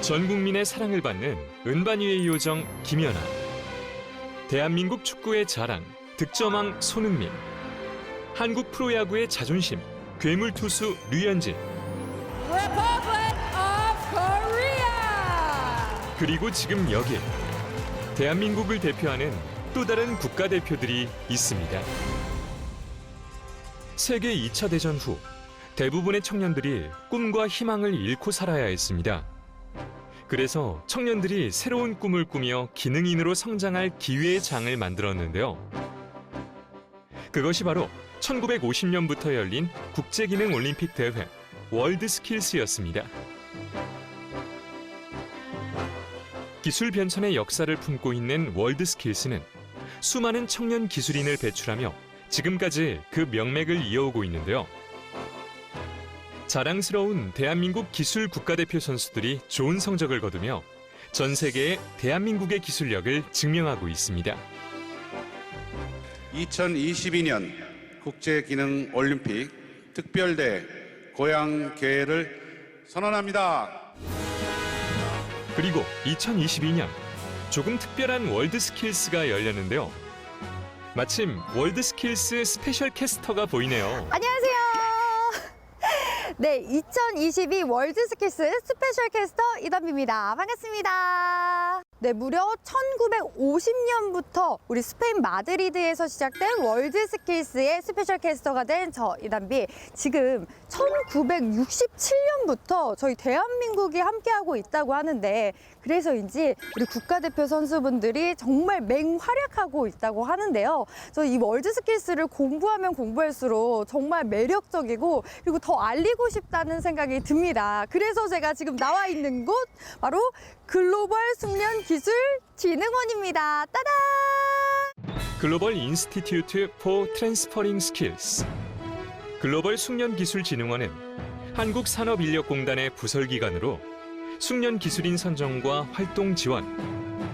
전 국민의 사랑을 받는 은반 위의 요정 김연아. 대한민국 축구의 자랑 득점왕 손흥민. 한국 프로야구의 자존심 괴물투수 류현진. Republic of Korea. 그리고 지금 여기 대한민국을 대표하는 또 다른 국가대표들이 있습니다. 세계 2차 대전 후 대부분의 청년들이 꿈과 희망을 잃고 살아야 했습니다. 그래서 청년들이 새로운 꿈을 꾸며 기능인으로 성장할 기회의 장을 만들었는데요. 그것이 바로 1950년부터 열린 국제기능올림픽 대회 월드스킬스였습니다. 기술 변천의 역사를 품고 있는 월드스킬스는 수많은 청년 기술인을 배출하며 지금까지 그 명맥을 이어오고 있는데요. 자랑스러운 대한민국 기술 국가대표 선수들이 좋은 성적을 거두며 전 세계에 대한민국의 기술력을 증명하고 있습니다. 2022년 국제기능올림픽 특별대회 고향개회를 선언합니다. 그리고 2022년 조금 특별한 월드스킬스가 열렸는데요. 마침 월드스킬스 스페셜 캐스터가 보이네요. 안녕하세요. 네, 2022 월드스킬스 스페셜 캐스터 이담비입니다. 반갑습니다. 네, 무려 1950년부터 우리 스페인 마드리드에서 시작된 월드스킬스의 스페셜 캐스터가 된 저 이담비. 지금 1967년부터 저희 대한민국이 함께하고 있다고 하는데 그래서인지 우리 국가대표 선수분들이 정말 맹활약하고 있다고 하는데요. 저 이 월드스킬스를 공부하면 공부할수록 정말 매력적이고 그리고 더 알리고 싶다는 생각이 듭니다. 그래서 제가 지금 나와 있는 곳 바로 글로벌 숙련기술진흥원입니다. 따단! 글로벌 인스티튜트 포 트랜스퍼링 스킬스. 글로벌 숙련기술진흥원은 한국산업인력공단의 부설기관으로 숙련기술인 선정과 활동 지원,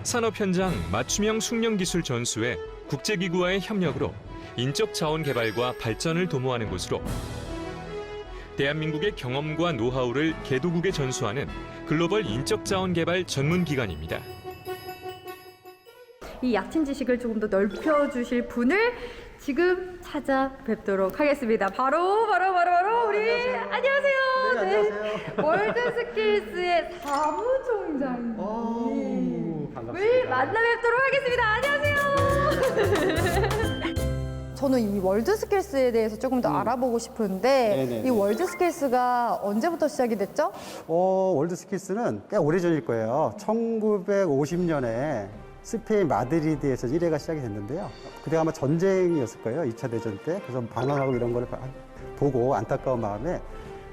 산업 현장 맞춤형 숙련기술 전수에 국제기구와의 협력으로 인적 자원 개발과 발전을 도모하는 곳으로 대한민국의 경험과 노하우를 개도국에 전수하는 글로벌 인적 자원 개발 전문 기관입니다. 이 얕은 지식을 조금 더 넓혀주실 분을 지금 찾아뵙도록 하겠습니다. 바로 우리 안녕하세요. 네, 안녕하세요. 월드스킬스의 사무총장님. 반갑습니다. 만나 뵙도록 하겠습니다. 안녕하세요. 저는 이 월드스킬스에 대해서 조금 더 알아보고 싶은데 네네네. 이 월드스킬스가 언제부터 시작이 됐죠? 월드스킬스는 꽤 오래전일 거예요. 1950년에 스페인 마드리드에서 1회가 시작이 됐는데요. 그때 아마 전쟁이었을 거예요. 2차 대전 때. 그래서 방황하고 이런 거를 보고 안타까운 마음에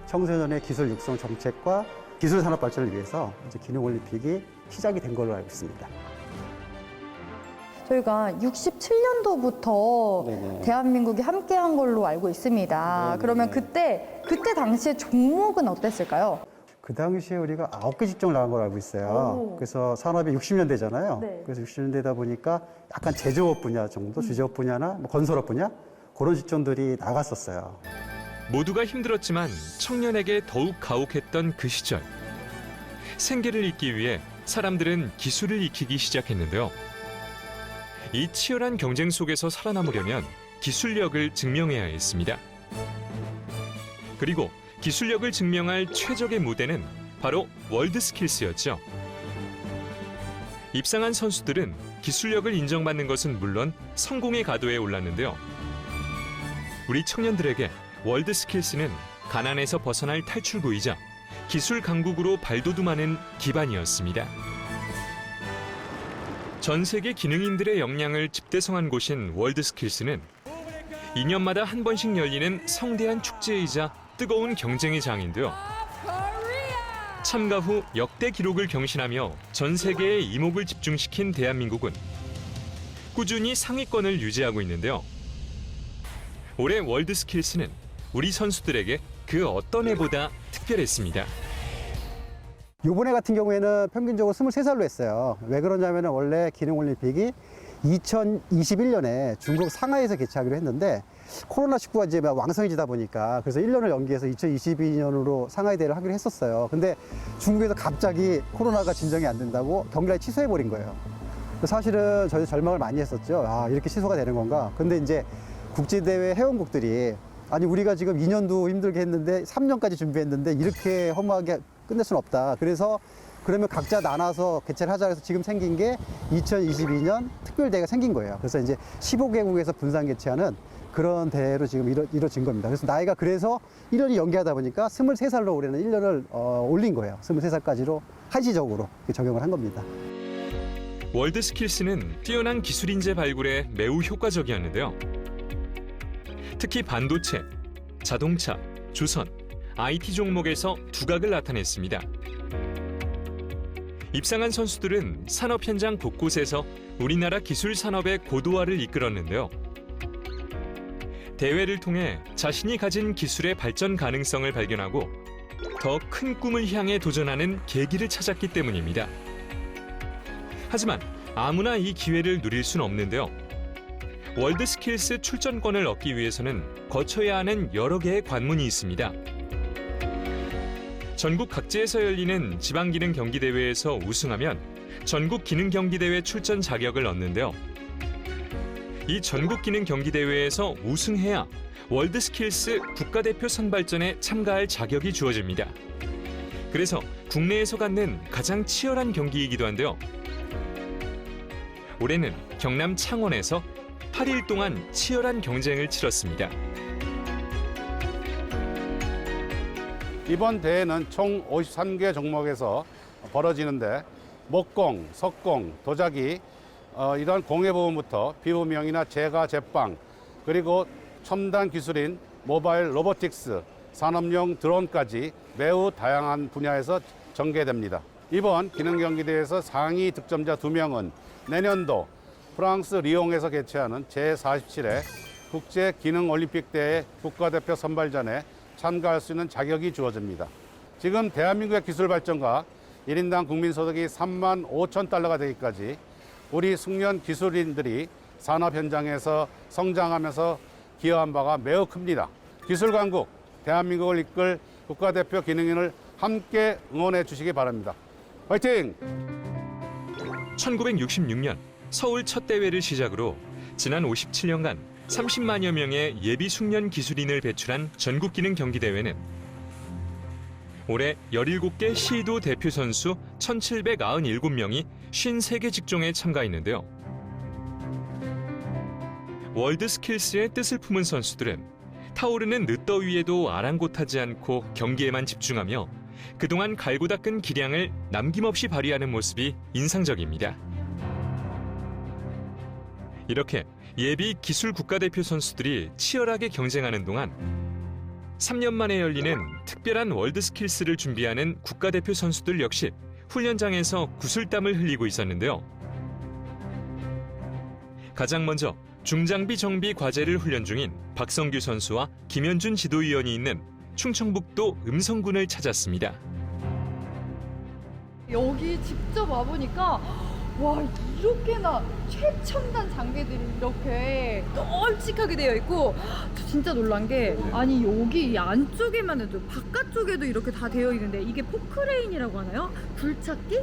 청소년의 기술 육성 정책과 기술 산업 발전을 위해서 이제 기능올림픽이 시작이 된 걸로 알고 있습니다. 저희가 67년도부터 네네. 대한민국이 함께한 걸로 알고 있습니다. 네네네. 그러면 그때 당시에 종목은 어땠을까요? 그 당시에 우리가 9개 직종을 나간 걸로 알고 있어요. 오. 그래서 산업이 60년대잖아요. 네. 그래서 60년대다 보니까 약간 제조업 분야 정도, 주제업 분야나 뭐 건설업 분야 그런 직종들이 나갔었어요. 모두가 힘들었지만 청년에게 더욱 가혹했던 그 시절. 생계를 잇기 위해 사람들은 기술을 익히기 시작했는데요. 이 치열한 경쟁 속에서 살아남으려면 기술력을 증명해야 했습니다. 그리고 기술력을 증명할 최적의 무대는 바로 월드스킬스였죠. 입상한 선수들은 기술력을 인정받는 것은 물론 성공의 가도에 올랐는데요. 우리 청년들에게 월드스킬스는 가난에서 벗어날 탈출구이자 기술 강국으로 발돋움하는 기반이었습니다. 전 세계 기능인들의 역량을 집대성한 곳인 월드스킬스는 2년마다 한 번씩 열리는 성대한 축제이자 뜨거운 경쟁의 장인데요. 참가 후 역대 기록을 경신하며 전 세계에 이목을 집중시킨 대한민국은 꾸준히 상위권을 유지하고 있는데요. 올해 월드스킬스는 우리 선수들에게 그 어떤 해보다 특별했습니다. 이번에 같은 경우에는 평균적으로 23살로 했어요. 왜 그러냐면 원래 기능올림픽이 2021년에 중국 상하이에서 개최하기로 했는데 코로나19가 이제 왕성해지다 보니까 그래서 1년을 연기해서 2022년으로 상하이 대회를 하기로 했었어요. 근데 중국에서 갑자기 코로나가 진정이 안 된다고 경기를 취소해버린 거예요. 사실은 저희 절망을 많이 했었죠. 아, 이렇게 취소가 되는 건가. 근데 이제 국제대회 회원국들이 아니, 우리가 지금 2년도 힘들게 했는데 3년까지 준비했는데 이렇게 허무하게 끝낼 수는 없다. 그래서 그러면 각자 나눠서 개최를 하자 해서 지금 생긴 게 2022년 특별대회가 생긴 거예요. 그래서 이제 15개국에서 분산 개최하는 그런 대회로 지금 이루어진 겁니다. 그래서 나이가 그래서 1년이 연기하다 보니까 23살로 올해는 1년을 올린 거예요. 23살까지로 한시적으로 적용을 한 겁니다. 월드스킬스는 뛰어난 기술 인재 발굴에 매우 효과적이었는데요. 특히 반도체, 자동차, 조선, IT 종목에서 두각을 나타냈습니다. 입상한 선수들은 산업 현장 곳곳에서 우리나라 기술 산업의 고도화를 이끌었는데요. 대회를 통해 자신이 가진 기술의 발전 가능성을 발견하고 더 큰 꿈을 향해 도전하는 계기를 찾았기 때문입니다. 하지만 아무나 이 기회를 누릴 수는 없는데요. 월드스킬스 출전권을 얻기 위해서는 거쳐야 하는 여러 개의 관문이 있습니다. 전국 각지에서 열리는 지방기능 경기대회에서 우승하면 전국 기능 경기대회 출전 자격을 얻는데요. 이 전국 기능 경기대회에서 우승해야 월드스킬스 국가대표 선발전에 참가할 자격이 주어집니다. 그래서 국내에서 갖는 가장 치열한 경기이기도 한데요. 올해는 경남 창원에서 8일 동안 치열한 경쟁을 치렀습니다. 이번 대회는 총 53개 종목에서 벌어지는데 목공, 석공, 도자기 이런 공예 부분부터 비부명이나 제과, 제빵 그리고 첨단 기술인 모바일 로보틱스, 산업용 드론까지 매우 다양한 분야에서 전개됩니다. 이번 기능경기대회에서 상위 득점자 2명은 내년도 프랑스 리옹에서 개최하는 제47회 국제기능올림픽대회 국가대표 선발전에 참가할 수 있는 자격이 주어집니다. 지금 대한민국의 기술 발전과 1인당 국민소득이 3만 5천 달러가 되기까지 우리 숙련 기술인들이 산업 현장에서 성장하면서 기여한 바가 매우 큽니다. 기술 강국, 대한민국을 이끌 국가대표 기능인을 함께 응원해 주시기 바랍니다. 화이팅! 1966년 서울 첫 대회를 시작으로 지난 57년간 30만여 명의 예비 숙련 기술인을 배출한 전국기능 경기대회는 올해 17개 시도 대표 선수 1,797명이 53개 직종에 참가했는데요. 월드스킬스의 뜻을 품은 선수들은 타오르는 늦더위에도 아랑곳하지 않고 경기에만 집중하며 그동안 갈고 닦은 기량을 남김없이 발휘하는 모습이 인상적입니다. 이렇게 예비 기술 국가대표 선수들이 치열하게 경쟁하는 동안 3년 만에 열리는 특별한 월드스킬스를 준비하는 국가대표 선수들 역시 훈련장에서 구슬땀을 흘리고 있었는데요. 가장 먼저 중장비 정비 과제를 훈련 중인 박성규 선수와 김현준 지도위원이 있는 충청북도 음성군을 찾았습니다. 여기 직접 와보니까 와, 이렇게나 최첨단 장비들이 이렇게 널찍하게 되어 있고 저 진짜 놀란 게 아니 여기 이 안쪽에만 해도 바깥쪽에도 이렇게 다 되어 있는데 이게 포크레인이라고 하나요? 굴착기?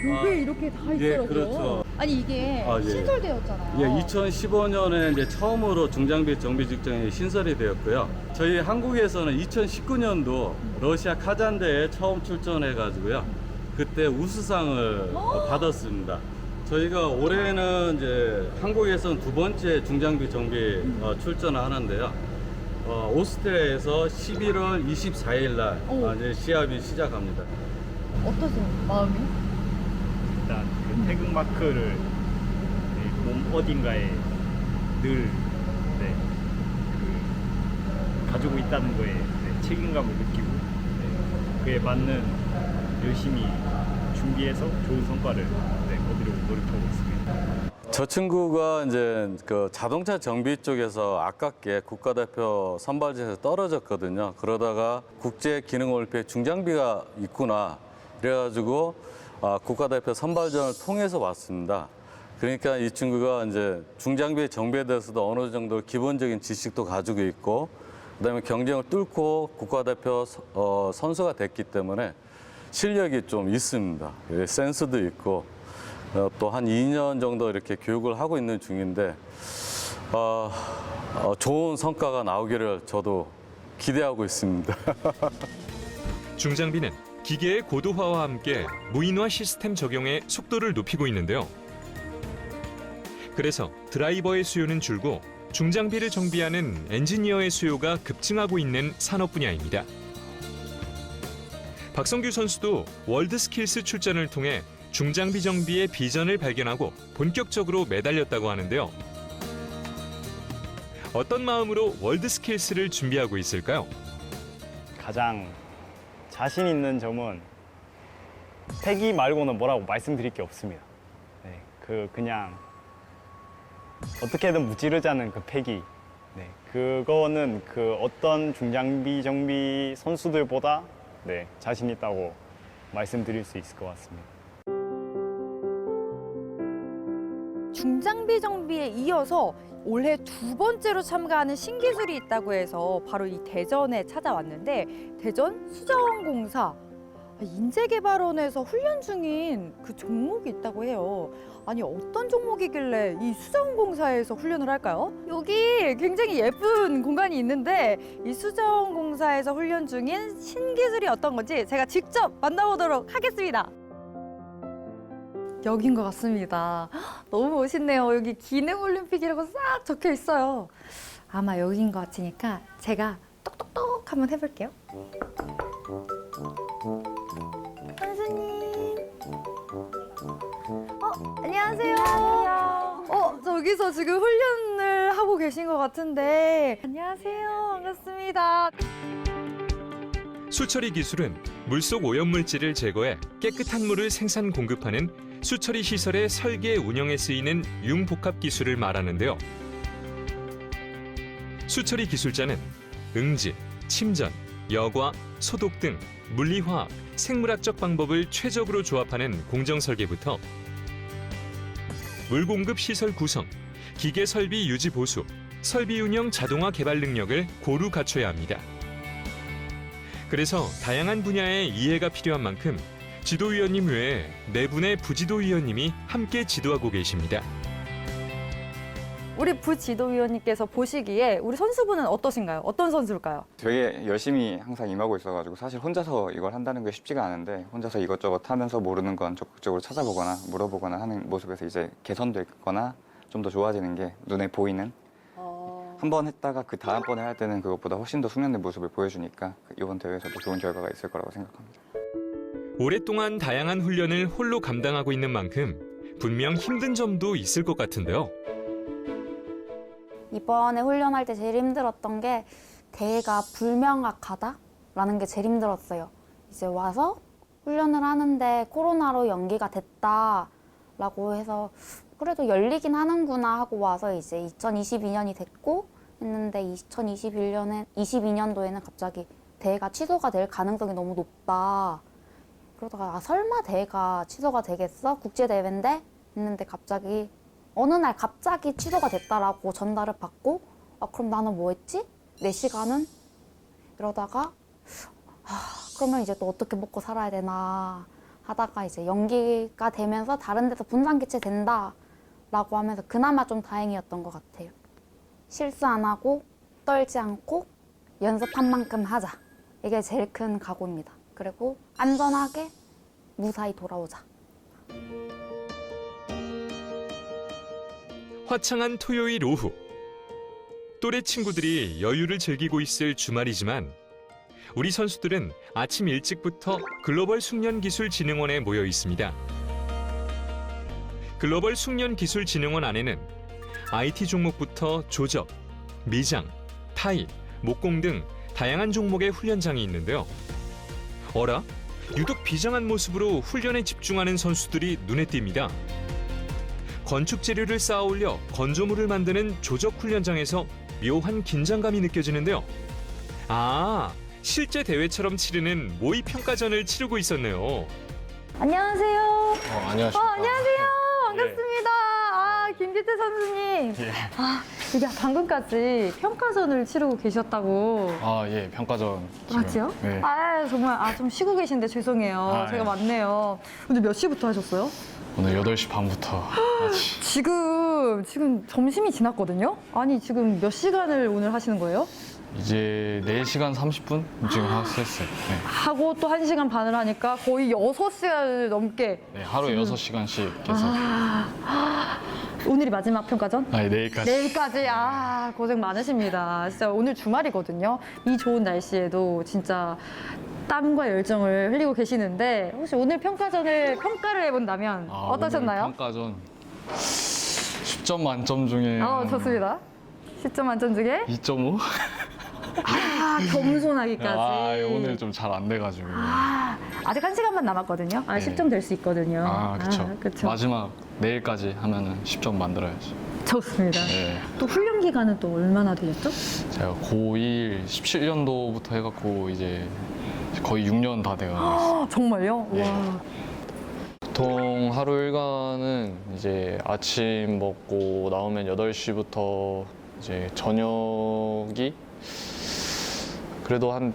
요게 이렇게 다 있더라고요. 예, 그렇죠. 아니 이게 예. 신설되었잖아요. 예, 2015년에 이제 처음으로 중장비 정비 직종이 신설이 되었고요. 저희 한국에서는 2019년도 러시아 카잔대에 처음 출전해 가지고요. 그때 우수상을 받았습니다. 저희가 올해는 이제 한국에서는 2번째 중장비 정비 출전을 하는데요. 오스트리아에서 11월 24일 날 이제 시합이 시작합니다. 어떠세요? 마음이? 일단 그 태극 마크를 몸 어딘가에 늘 가지고 있다는 거에 책임감을 느끼고 그에 맞는 열심히 준비해서 좋은 성과를 거두려고 노력하고 있습니다. 저 친구가 이제 그 자동차 정비 쪽에서 아깝게 국가대표 선발전에서 떨어졌거든요. 그러다가 국제기능올림픽 중장비가 있구나. 그래가지고 국가대표 선발전을 통해서 왔습니다. 그러니까 이 친구가 이제 중장비 정비에 대해서도 어느 정도 기본적인 지식도 가지고 있고, 그다음에 경쟁을 뚫고 국가대표 선수가 됐기 때문에 실력이 좀 있습니다. 예, 센스도 있고 또 한 2년 정도 이렇게 교육을 하고 있는 중인데 좋은 성과가 나오기를 저도 기대하고 있습니다. 중장비는 기계의 고도화와 함께 무인화 시스템 적용에 속도를 높이고 있는데요. 그래서 드라이버의 수요는 줄고 중장비를 정비하는 엔지니어의 수요가 급증하고 있는 산업 분야입니다. 박성규 선수도 월드스킬스 출전을 통해 중장비 정비의 비전을 발견하고 본격적으로 매달렸다고 하는데요. 어떤 마음으로 월드스킬스를 준비하고 있을까요? 가장 자신 있는 점은 패기 말고는 뭐라고 말씀드릴 게 없습니다. 네, 그냥 어떻게든 무찌르자는 그 패기. 네, 그거는 그 어떤 중장비 정비 선수들보다 네, 자신 있다고 말씀드릴 수 있을 것 같습니다. 중장비 정비에 이어서 올해 2번째로 참가하는 신기술이 있다고 해서 바로 이 대전에 찾아왔는데, 대전 수자원공사 인재개발원에서 훈련 중인 그 종목이 있다고 해요. 아니, 어떤 종목이길래 이 수자원공사에서 훈련을 할까요? 여기 굉장히 예쁜 공간이 있는데 이 수자원공사에서 훈련 중인 신기술이 어떤 건지 제가 직접 만나보도록 하겠습니다. 여긴 것 같습니다. 너무 멋있네요. 여기 기능올림픽이라고 싹 적혀 있어요. 아마 여긴 것 같으니까 제가 똑똑똑 한번 해볼게요. 선수님. 안녕하세요. 저기서 지금 훈련을 하고 계신 것 같은데. 안녕하세요. 반갑습니다. 수처리 기술은 물속 오염물질을 제거해 깨끗한 물을 생산 공급하는 수처리 시설의 설계 운영에 쓰이는 융복합 기술을 말하는데요. 수처리 기술자는 응지, 침전, 여과, 소독 등 물리화학, 생물학적 방법을 최적으로 조합하는 공정 설계부터 물 공급 시설 구성, 기계 설비 유지 보수, 설비 운영 자동화 개발 능력을 고루 갖춰야 합니다. 그래서 다양한 분야의 이해가 필요한 만큼 지도위원님 외에 4분의 부지도위원님이 함께 지도하고 계십니다. 우리 부지도위원님께서 보시기에 우리 선수분은 어떠신가요? 어떤 선수일까요? 되게 열심히 항상 임하고 있어가지고 사실 혼자서 이걸 한다는 게 쉽지가 않은데 혼자서 이것저것 하면서 모르는 건 적극적으로 찾아보거나 물어보거나 하는 모습에서 이제 개선되거나 좀 더 좋아지는 게 눈에 보이는 한 번 했다가 그 다음번에 할 때는 그것보다 훨씬 더 숙련된 모습을 보여주니까 이번 대회에서도 좋은 결과가 있을 거라고 생각합니다. 오랫동안 다양한 훈련을 홀로 감당하고 있는 만큼 분명 힘든 점도 있을 것 같은데요. 이번에 훈련할 때 제일 힘들었던 게 대회가 불명확하다라는 게 제일 힘들었어요. 이제 와서 훈련을 하는데 코로나로 연기가 됐다라고 해서 그래도 열리긴 하는구나 하고 와서 이제 2022년이 됐고 했는데 2022년도에는 갑자기 대회가 취소가 될 가능성이 너무 높다. 그러다가 설마 대회가 취소가 되겠어? 국제대회인데? 했는데 갑자기 어느 날 갑자기 취소가 됐다라고 전달을 받고 그럼 나는 뭐 했지? 내 시간은? 이러다가 그러면 이제 또 어떻게 먹고 살아야 되나 하다가 이제 연기가 되면서 다른 데서 분산 개최된다라고 하면서 그나마 좀 다행이었던 것 같아요. 실수 안 하고 떨지 않고 연습한 만큼 하자. 이게 제일 큰 각오입니다. 그리고 안전하게 무사히 돌아오자. 화창한 토요일 오후. 또래 친구들이 여유를 즐기고 있을 주말이지만 우리 선수들은 아침 일찍부터 글로벌 숙련기술진흥원에 모여 있습니다. 글로벌 숙련기술진흥원 안에는 IT 종목부터 조적, 미장, 타일, 목공 등 다양한 종목의 훈련장이 있는데요. 어라? 유독 비장한 모습으로 훈련에 집중하는 선수들이 눈에 띕니다. 건축 재료를 쌓아 올려 건조물을 만드는 조적 훈련장에서 묘한 긴장감이 느껴지는데요. 실제 대회처럼 치르는 모의 평가전을 치르고 있었네요. 안녕하세요. 안녕하십니까. 안녕하세요. 반갑습니다. 김규태 선수님. 이게 방금까지 평가전을 치르고 계셨다고. 예, 평가전. 맞지요? 네. 정말 좀 쉬고 계신데 죄송해요. 제가 예. 맞네요. 근데 몇 시부터 하셨어요? 오늘 8시 반부터 아침. 지금 점심이 지났거든요? 아니, 지금 몇 시간을 오늘 하시는 거예요? 이제 4시간 30분 지금 했어요. 네. 하고 또 1시간 반을 하니까 거의 6시간을 넘게. 네, 하루에 6시간씩 계속. 오늘이 마지막 평가전? 내일까지. 내일까지. 고생 많으십니다. 진짜 오늘 주말이거든요. 이 좋은 날씨에도 진짜 땀과 열정을 흘리고 계시는데 혹시 오늘 평가전을 평가를 해본다면 어떠셨나요? 오늘 평가전 10점 만점 중에 좋습니다. 10점 만점 중에 2.5? 겸손하기까지. 오늘 좀 잘 안 돼가지고. 아직 1시간만 남았거든요. 10점 될 수 있거든요. 그쵸. 마지막 내일까지 하면은 10점 만들어야지. 좋습니다. 네. 또 훈련 기간은 또 얼마나 되셨죠? 제가 고1 17년도부터 해갖고 이제 거의 6년 다 돼가고 있어요. 정말요? 네. 와. 보통 하루 일과는 이제 아침 먹고 나오면 8시부터 이제 저녁이 그래도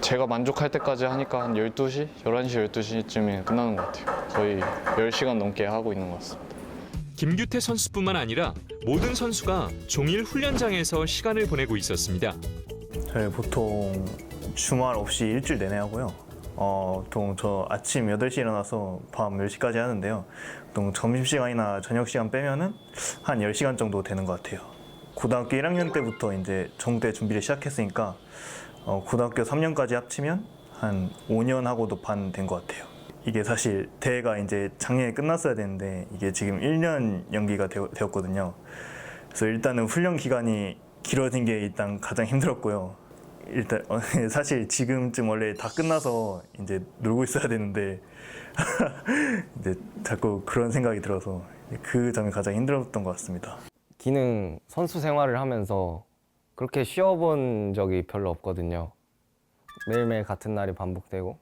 제가 만족할 때까지 하니까 한 12시? 11시, 12시쯤에 끝나는 것 같아요. 거의 10시간 넘게 하고 있는 것 같습니다. 김규태 선수뿐만 아니라 모든 선수가 종일 훈련장에서 시간을 보내고 있었습니다. 저희 보통 주말 없이 일주일 내내 하고요. 보통 저 아침 8시에 일어나서 밤 10시까지 하는데요. 보통 점심시간이나 저녁시간 빼면은 한 10시간 정도 되는 것 같아요. 고등학교 1학년 때부터 이제 정대 준비를 시작했으니까 고등학교 3년까지 합치면 한 5년 하고도 반 된 것 같아요. 이게 사실 대회가 이제 작년에 끝났어야 되는데 이게 지금 1년 연기가 되었거든요. 그래서 일단은 훈련 기간이 길어진 게 일단 가장 힘들었고요. 일단 사실 지금쯤 원래 다 끝나서 이제 놀고 있어야 되는데 이제 자꾸 그런 생각이 들어서 그 점이 가장 힘들었던 것 같습니다. 기능 선수 생활을 하면서 그렇게 쉬어본 적이 별로 없거든요. 매일매일 같은 날이 반복되고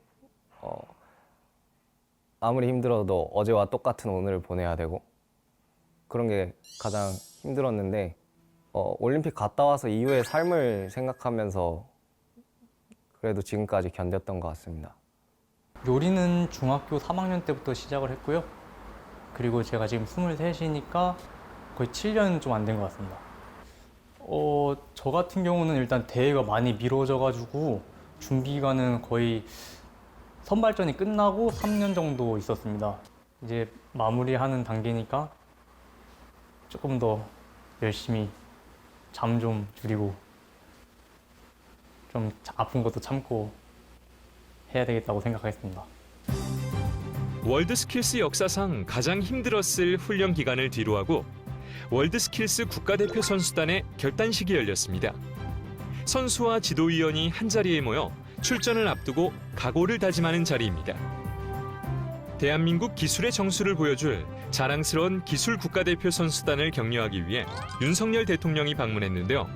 아무리 힘들어도 어제와 똑같은 오늘을 보내야 되고 그런 게 가장 힘들었는데 올림픽 갔다 와서 이후의 삶을 생각하면서 그래도 지금까지 견뎠던 것 같습니다. 요리는 중학교 3학년 때부터 시작을 했고요. 그리고 제가 지금 23이니까 거의 7년 좀 안 된 것 같습니다. 저 같은 경우는 일단 대회가 많이 미뤄져가지고 준비 기간은 거의 선발전이 끝나고 3년 정도 있었습니다. 이제 마무리하는 단계니까 조금 더 열심히 잠 좀 줄이고 좀 아픈 것도 참고 해야 되겠다고 생각하겠습니다. 월드스킬스 역사상 가장 힘들었을 훈련 기간을 뒤로하고 월드스킬스 국가대표 선수단의 결단식이 열렸습니다. 선수와 지도위원이 한자리에 모여 출전을 앞두고 각오를 다짐하는 자리입니다. 대한민국 기술의 정수를 보여줄 자랑스러운 기술 국가대표 선수단을 격려하기 위해 윤석열 대통령이 방문했는데요.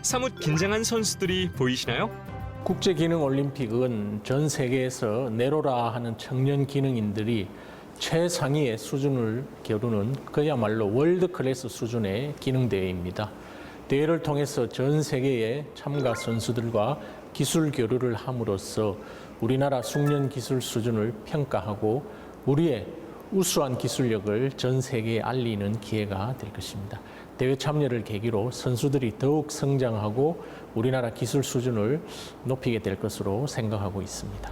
사뭇 긴장한 선수들이 보이시나요? 국제기능올림픽은 전 세계에서 내로라 하는 청년 기능인들이 최상위의 수준을 겨루는 그야말로 월드클래스 수준의 기능대회입니다. 대회를 통해서 전 세계의 참가 선수들과 기술 교류를 함으로써 우리나라 숙련 기술 수준을 평가하고 우리의 우수한 기술력을 전 세계에 알리는 기회가 될 것입니다. 대회 참여를 계기로 선수들이 더욱 성장하고 우리나라 기술 수준을 높이게 될 것으로 생각하고 있습니다.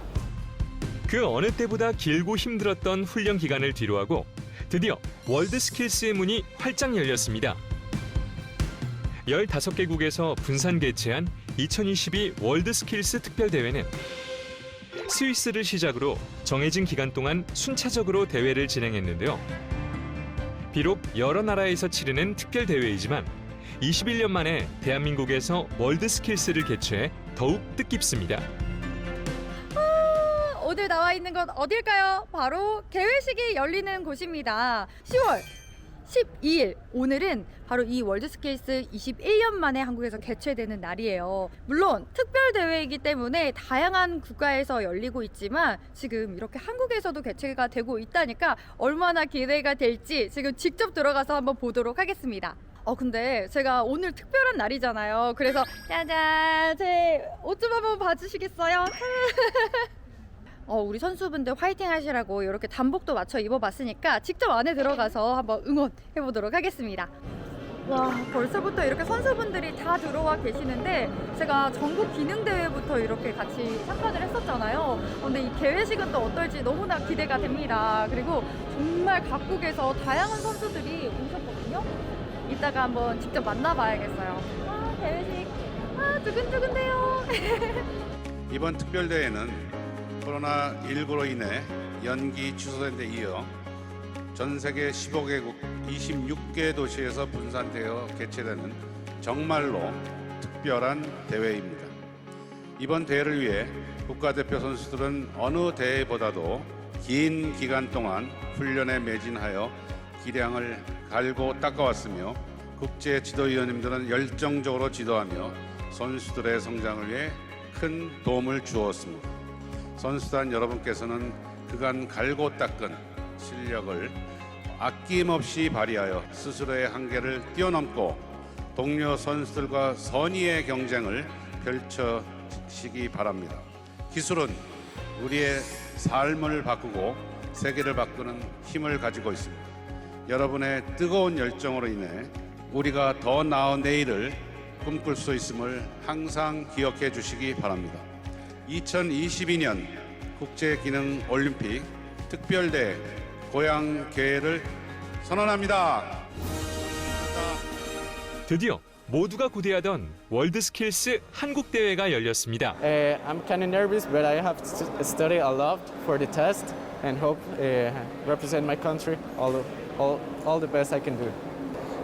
그 어느 때보다 길고 힘들었던 훈련 기간을 뒤로하고 드디어 월드스킬스의 문이 활짝 열렸습니다. 15개국에서 분산 개최한 2022 월드스킬스 특별대회는 스위스를 시작으로 정해진 기간 동안 순차적으로 대회를 진행했는데요. 비록 여러 나라에서 치르는 특별대회이지만 21년 만에 대한민국에서 월드스킬스를 개최해 더욱 뜻깊습니다. 오늘 나와 있는 건 어딜까요? 바로 개회식이 열리는 곳입니다. 10월 12일, 오늘은 바로 이 월드스킬스 21년 만에 한국에서 개최되는 날이에요. 물론 특별 대회이기 때문에 다양한 국가에서 열리고 있지만 지금 이렇게 한국에서도 개최가 되고 있다니까 얼마나 기대가 될지 지금 직접 들어가서 한번 보도록 하겠습니다. 근데 제가 오늘 특별한 날이잖아요. 그래서 짜잔, 제 옷 좀 한번 봐주시겠어요? 우리 선수분들 화이팅 하시라고 이렇게 단복도 맞춰 입어봤으니까 직접 안에 들어가서 한번 응원해보도록 하겠습니다. 와, 벌써부터 이렇게 선수분들이 다 들어와 계시는데 제가 전국 기능대회부터 이렇게 같이 참가를 했었잖아요. 근데 이 개회식은 또 어떨지 너무나 기대가 됩니다. 그리고 정말 각국에서 다양한 선수들이 오셨거든요. 이따가 한번 직접 만나봐야겠어요. 개회식, 두근두근해요. 이번 특별대회는 코로나19로 인해 연기 취소된 데 이어 전 세계 15개국 26개 도시에서 분산되어 개최되는 정말로 특별한 대회입니다. 이번 대회를 위해 국가대표 선수들은 어느 대회보다도 긴 기간 동안 훈련에 매진하여 기량을 갈고 닦아왔으며 국제 지도위원님들은 열정적으로 지도하며 선수들의 성장을 위해 큰 도움을 주었습니다. 선수단 여러분께서는 그간 갈고 닦은 실력을 아낌없이 발휘하여 스스로의 한계를 뛰어넘고 동료 선수들과 선의의 경쟁을 펼쳐시기 바랍니다. 기술은 우리의 삶을 바꾸고 세계를 바꾸는 힘을 가지고 있습니다. 여러분의 뜨거운 열정으로 인해 우리가 더 나은 내일을 꿈꿀 수 있음을 항상 기억해 주시기 바랍니다. 2022년 국제기능올림픽 특별대회 고향 개회를 선언합니다. 드디어 모두가 고대하던 월드스킬스 한국대회가 열렸습니다. I'm kind of nervous, but I have to study a lot for the test and hope represent my country all the best I can do.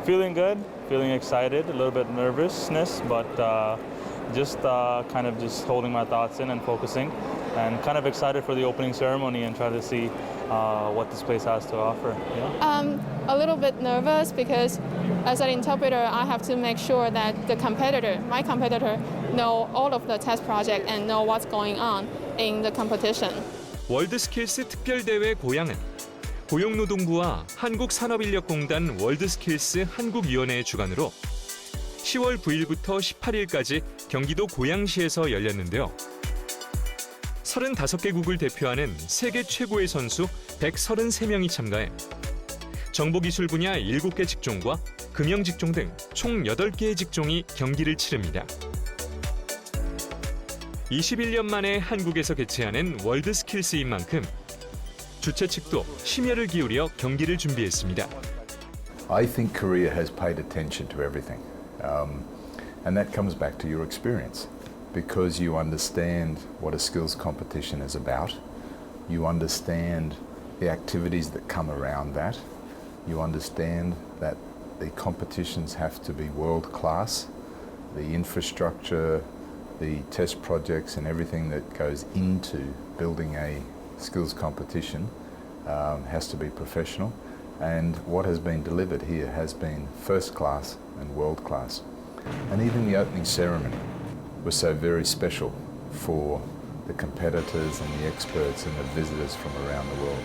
Feeling good, feeling excited, a little bit nervousness, but just kind of just holding my thoughts in and focusing, and kind of excited for the opening ceremony and try to see what this place has to offer. Yeah? A little bit nervous because as an interpreter, I have to make sure that my competitor, know all of the test project and know what's going on in the competition. 월드스킬스 특별대회 고향은 고용노동부와 한국산업인력공단 월드스킬스 한국위원회의 주관으로 10월 9일부터 18일까지 경기도 고양시에서 열렸는데요. 35개국을 대표하는 세계 최고의 선수 133명이 참가해 정보기술 분야 7개 직종과 금융직종 등 총 8개의 직종이 경기를 치릅니다. 21년 만에 한국에서 개최하는 월드스킬스인 만큼 주최 측도 심혈을 기울여 경기를 준비했습니다. I think Korea has paid attention to everything. And that comes back to your experience because you understand what a skills competition is about. You understand the activities that come around that. You understand that the competitions have to be world class. The infrastructure, the test projects and everything that goes into building a skills competition has to be professional. And what has been delivered here has been first class and world class. And even the opening ceremony was so very special for the competitors and the experts and the visitors from around the world.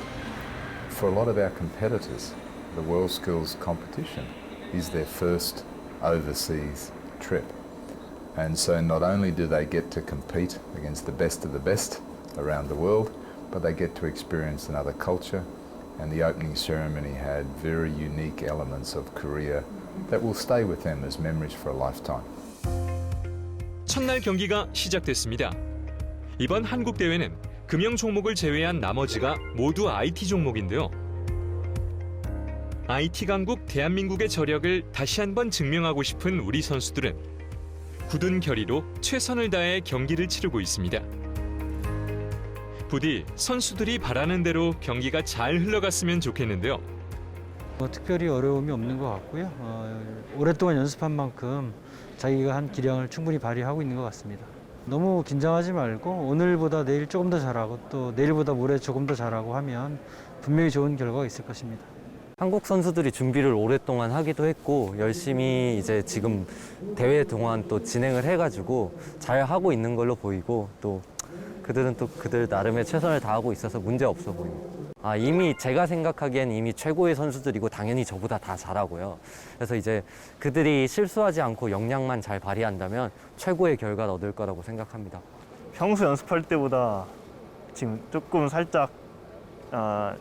For a lot of our competitors, the World Skills Competition is their first overseas trip. And so not only do they get to compete against the best of the best around the world, but they get to experience another culture. And the opening ceremony had very unique elements of Korea that will stay with them as memories for a lifetime. 첫날 경기가 시작됐습니다. 이번 한국 대회는 금융 종목을 제외한 나머지가 모두 IT 종목인데요. IT 강국 대한민국의 저력을 다시 한번 증명하고 싶은 우리 선수들은 굳은 결의로 최선을 다해 경기를 치르고 있습니다. 부디 선수들이 바라는 대로 경기가 잘 흘러갔으면 좋겠는데요. 특별히 어려움이 없는 것 같고요. 오랫동안 연습한 만큼 자기가 한 기량을 충분히 발휘하고 있는 것 같습니다. 너무 긴장하지 말고 오늘보다 내일 조금 더 잘하고 또 내일보다 모레 조금 더 잘하고 하면 분명히 좋은 결과가 있을 것입니다. 한국 선수들이 준비를 오랫동안 하기도 했고 열심히 이제 지금 대회 동안 또 진행을 해가지고 잘 하고 있는 걸로 보이고 또 그들은 또 그들 나름의 최선을 다하고 있어서 문제 없어 보입니다. 이미 제가 생각하기엔 이미 최고의 선수들이고 당연히 저보다 다 잘하고요. 그래서 이제 그들이 실수하지 않고 역량만 잘 발휘한다면 최고의 결과를 얻을 거라고 생각합니다. 평소 연습할 때보다 지금 조금 살짝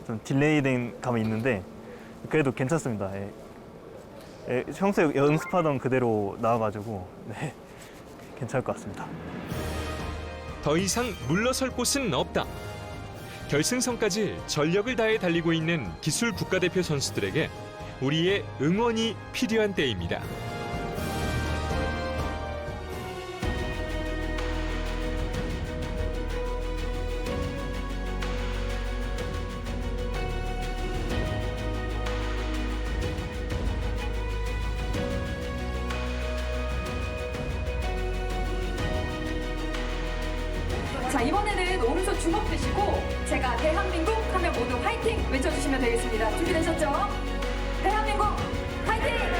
좀 딜레이된 감이 있는데 그래도 괜찮습니다. 평소에 연습하던 그대로 나와가지고 네, 괜찮을 것 같습니다. 더 이상 물러설 곳은 없다. 결승선까지 전력을 다해 달리고 있는 기술 국가대표 선수들에게 우리의 응원이 필요한 때입니다. 자, 이번에는 오른손 주먹 드시고 제가 대한민국 하면 모두 화이팅 외쳐주시면 되겠습니다. 준비되셨죠? 대한민국 화이팅!